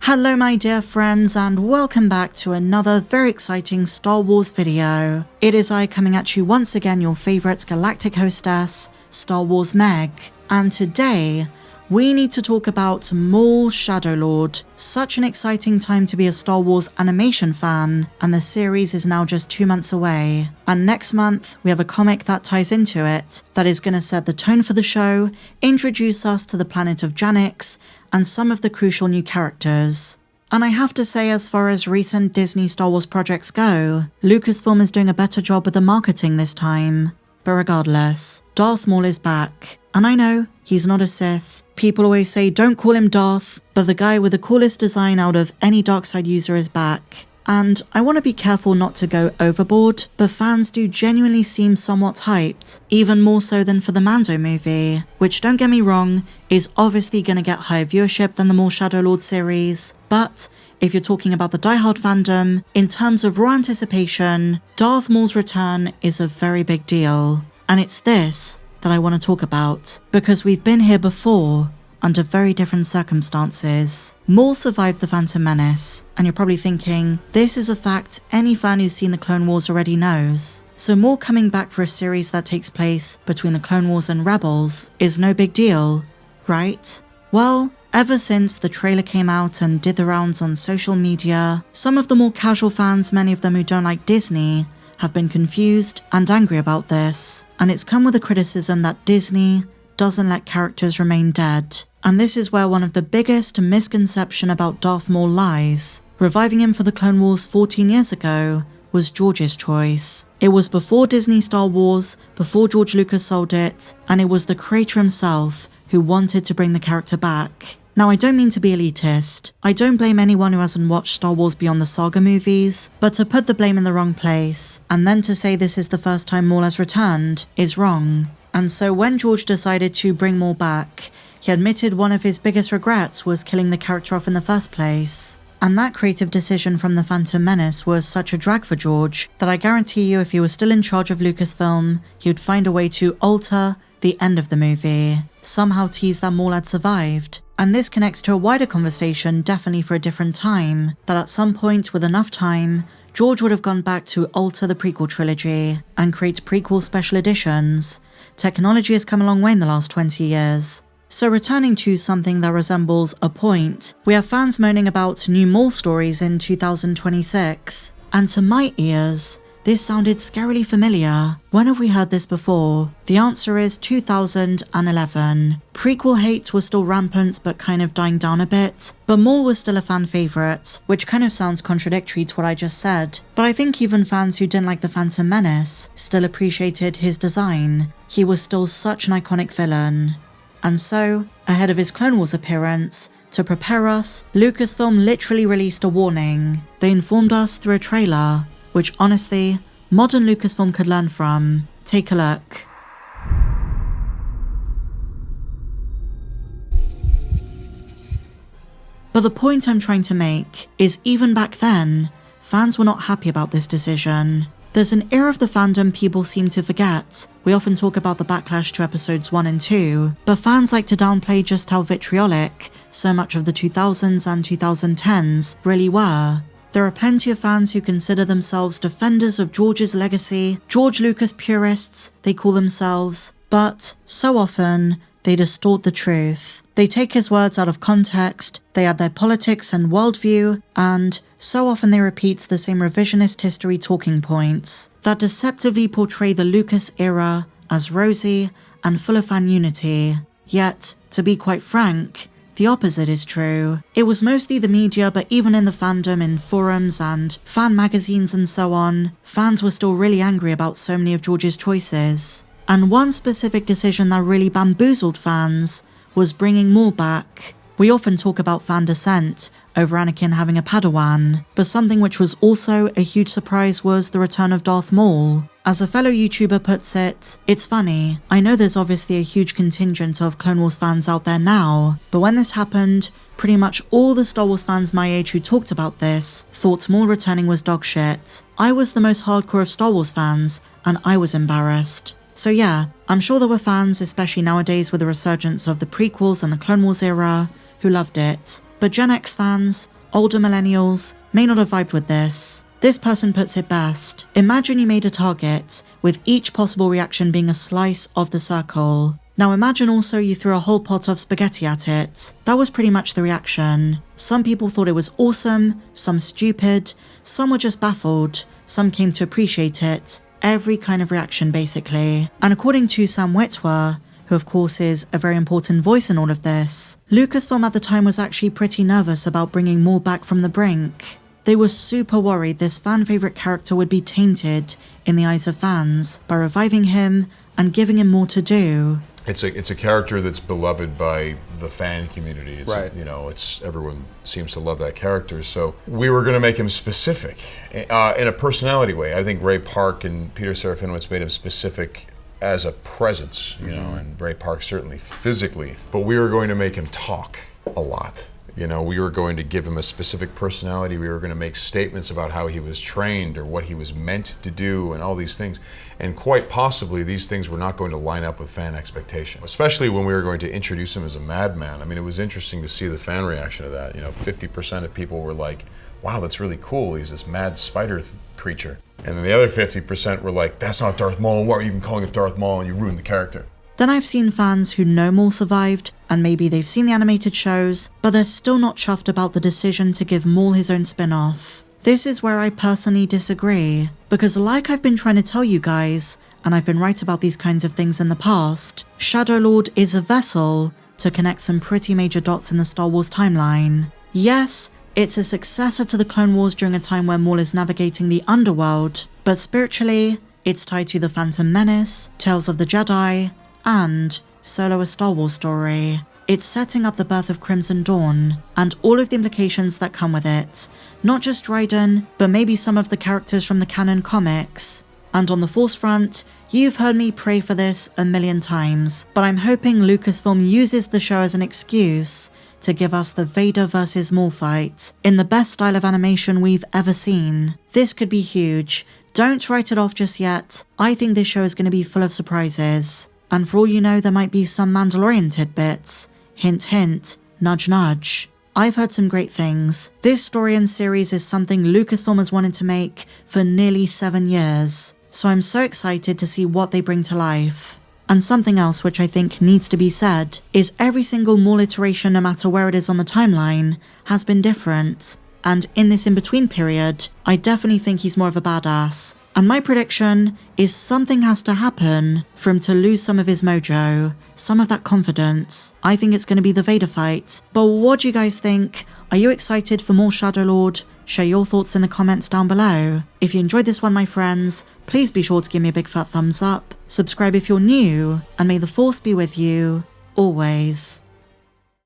Hello my dear friends and welcome back to another very exciting Star Wars video. It is I coming at you once again, your favourite galactic hostess, Star Wars Meg. And today, we need to talk about Maul Shadow Lord. Such an exciting time to be a Star Wars animation fan, and the series is now just 2 months away. And next month, we have a comic that ties into it, that is going to set the tone for the show, introduce us to the planet of Janix, and some of the crucial new characters. And I have to say, as far as recent Disney Star Wars projects go, Lucasfilm is doing a better job with the marketing this time. But regardless, Darth Maul is back. And I know, he's not a Sith. People always say don't call him Darth, but the guy with the coolest design out of any Darkside user is back. And I want to be careful not to go overboard, but fans do genuinely seem somewhat hyped, even more so than for the Mando movie, which, don't get me wrong, is obviously going to get higher viewership than the Maul Shadow Lord series. But if you're talking about the diehard fandom, in terms of raw anticipation, Darth Maul's return is a very big deal. And it's this that I want to talk about, because we've been here before, under very different circumstances. Maul survived the Phantom Menace, and you're probably thinking, this is a fact any fan who's seen the Clone Wars already knows. So Maul coming back for a series that takes place between the Clone Wars and Rebels is no big deal, right? Well, ever since the trailer came out and did the rounds on social media, some of the more casual fans, many of them who don't like Disney, have been confused and angry about this. And it's come with a criticism that Disney doesn't let characters remain dead. And this is where one of the biggest misconceptions about Darth Maul lies. Reviving him for the Clone Wars 14 years ago was George's choice. It was before Disney Star Wars, before George Lucas sold it, and it was the creator himself who wanted to bring the character back. Now, I don't mean to be elitist. I don't blame anyone who hasn't watched Star Wars Beyond the Saga movies, but to put the blame in the wrong place, and then to say this is the first time Maul has returned, is wrong. And so when George decided to bring Maul back, he admitted one of his biggest regrets was killing the character off in the first place. And that creative decision from the Phantom Menace was such a drag for George that I guarantee you if he was still in charge of Lucasfilm, he would find a way to alter the end of the movie, somehow tease that Maul had survived. And this connects to a wider conversation, definitely for a different time, that at some point with enough time, George would have gone back to alter the prequel trilogy and create prequel special editions. Technology has come a long way in the last 20 years. So returning to something that resembles a point, we have fans moaning about new Maul stories in 2026. And to my ears, this sounded scarily familiar. When have we heard this before? The answer is 2011. Prequel hate was still rampant but kind of dying down a bit, but Maul was still a fan favourite, which kind of sounds contradictory to what I just said. But I think even fans who didn't like the Phantom Menace still appreciated his design. He was still such an iconic villain. And so, ahead of his Clone Wars appearance, to prepare us, Lucasfilm literally released a warning. They informed us through a trailer, which honestly, modern Lucasfilm could learn from. Take a look. But the point I'm trying to make is even back then, fans were not happy about this decision. There's an era of the fandom people seem to forget. We often talk about the backlash to episodes 1 and 2, but fans like to downplay just how vitriolic so much of the 2000s and 2010s really were. There are plenty of fans who consider themselves defenders of George's legacy, George Lucas purists, they call themselves, but so often, they distort the truth. They take his words out of context, they add their politics and worldview, and so often they repeat the same revisionist history talking points that deceptively portray the Lucas era as rosy and full of fan unity. Yet, to be quite frank, the opposite is true. It was mostly the media, but even in the fandom, in forums and fan magazines and so on, fans were still really angry about so many of George's choices. And one specific decision that really bamboozled fans was bringing Maul back. We often talk about fan dissent over Anakin having a Padawan, but something which was also a huge surprise was the return of Darth Maul. As a fellow YouTuber puts it, it's funny, I know there's obviously a huge contingent of Clone Wars fans out there now, but when this happened, pretty much all the Star Wars fans my age who talked about this thought Maul returning was dog shit. I was the most hardcore of Star Wars fans, and I was embarrassed. So yeah, I'm sure there were fans, especially nowadays with the resurgence of the prequels and the Clone Wars era, who loved it. But Gen X fans, older millennials may not have vibed with this. This person puts it best. Imagine you made a target, with each possible reaction being a slice of the circle. Now imagine also you threw a whole pot of spaghetti at it. That was pretty much the reaction. Some people thought it was awesome, some stupid, some were just baffled, some came to appreciate it. Every kind of reaction basically. And according to Sam Witwer, who of course is a very important voice in all of this, Lucasfilm at the time was actually pretty nervous about bringing Maul back from the brink. They were super worried this fan favourite character would be tainted in the eyes of fans by reviving him and giving him more to do. It's a character that's beloved by the fan community. It's, right. You know, everyone seems to love that character. So we were going to make him specific in a personality way. I think Ray Park and Peter Serafinowicz made him specific as a presence, you know, and Ray Park certainly physically. But we were going to make him talk a lot. You know, we were going to give him a specific personality. We were going to make statements about how he was trained or what he was meant to do and all these things. And quite possibly these things were not going to line up with fan expectation, especially when we were going to introduce him as a madman. I mean, it was interesting to see the fan reaction to that. You know, 50% of people were like, wow, that's really cool. He's this mad spider creature. And then the other 50% were like, that's not Darth Maul. Why are you even calling it Darth Maul? And you ruined the character. Then I've seen fans who know Maul survived, and maybe they've seen the animated shows, but they're still not chuffed about the decision to give Maul his own spin-off. This is where I personally disagree, because like I've been trying to tell you guys, and I've been right about these kinds of things in the past, Shadow Lord is a vessel to connect some pretty major dots in the Star Wars timeline. Yes, it's a successor to the Clone Wars during a time where Maul is navigating the underworld, but spiritually, it's tied to the Phantom Menace, Tales of the Jedi, and Solo: A Star Wars Story. It's setting up the birth of Crimson Dawn, and all of the implications that come with it. Not just Raiden, but maybe some of the characters from the canon comics. And on the Force front, you've heard me pray for this a million times, but I'm hoping Lucasfilm uses the show as an excuse to give us the Vader versus Maul fight, in the best style of animation we've ever seen. This could be huge. Don't write it off just yet. I think this show is going to be full of surprises. And for all you know, there might be some Mandalorian tidbits. Hint hint, nudge nudge. I've heard some great things. This story and series is something Lucasfilm has wanted to make for nearly 7 years. So I'm so excited to see what they bring to life. And something else which I think needs to be said is every single Maul iteration, no matter where it is on the timeline, has been different. And in this in-between period, I definitely think he's more of a badass. And my prediction is something has to happen for him to lose some of his mojo, some of that confidence. I think it's going to be the Vader fight. But what do you guys think? Are you excited for more Shadow Lord? Share your thoughts in the comments down below. If you enjoyed this one, my friends, please be sure to give me a big fat thumbs up. Subscribe if you're new, and may the Force be with you, always.